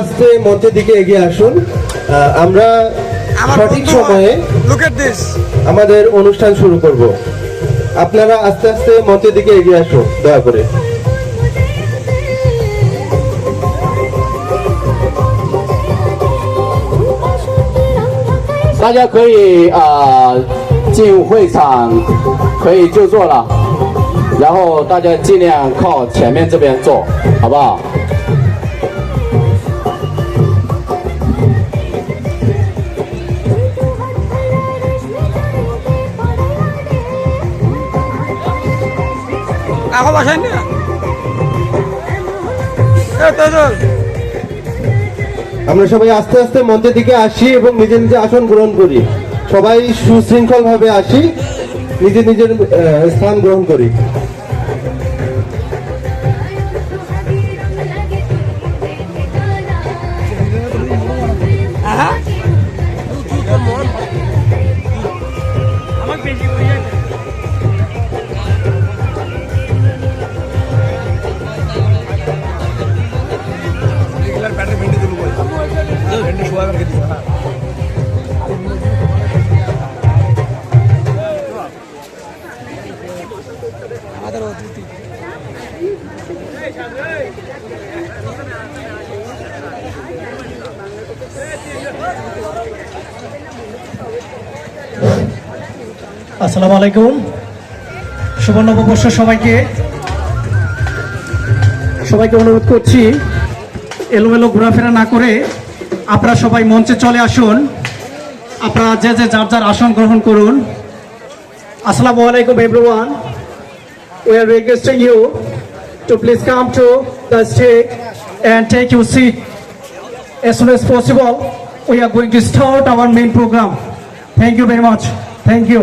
আস্তে মঞ্চের দিকে এগিয়ে আসুন। আমরা সঠিক সময়ে আমাদের অনুষ্ঠান শুরু করব। আপনারা আস্তে আস্তে মঞ্চের দিকে এগিয়ে আসুন দয়া করে। 大家可以进入会场，可以就坐了，然后大家尽量靠前面这边坐，好不好？ Ako basahin niya. Ito. আমরা সবাই আস্তে আস্তে মঞ্চের দিকে আসি এবং নিজের নিজের আসন গ্রহণ করি। সবাই সুশৃঙ্খল ভাবে আসি, নিজের নিজের স্থান গ্রহণ করি। আসসালামু আলাইকুম। শুভ নববর্ষ সবাইকে অনুরোধ করছি এলোমেলো ঘোরাফেরা না করে আপনারা সবাই মঞ্চে চলে আসুন। আপনারা যে যে যার যার আসন গ্রহণ করুন। আসসালামু আলাইকুম everyone. We are requesting you to please come to the stage and take your seat as soon as possible. We are going to start our main program. Thank you very much. Thank you.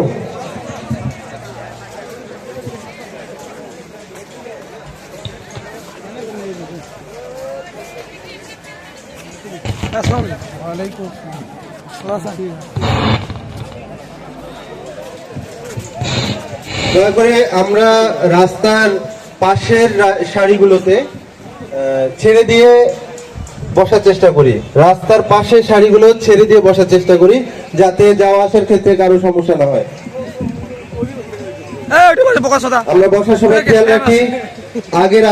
দয়া করে আমরা রাস্তার পাশের সারিগুলোতে ছেড়ে দিয়ে বসার চেষ্টা করি। রাস্তার পাশের সারিগুলো ছেড়ে দিয়ে বসার চেষ্টা করি, যাতে যাওয়া আসার ক্ষেত্রে কারো সমস্যা না হয়। আমরা বসার সময় খেয়াল রাখি আগের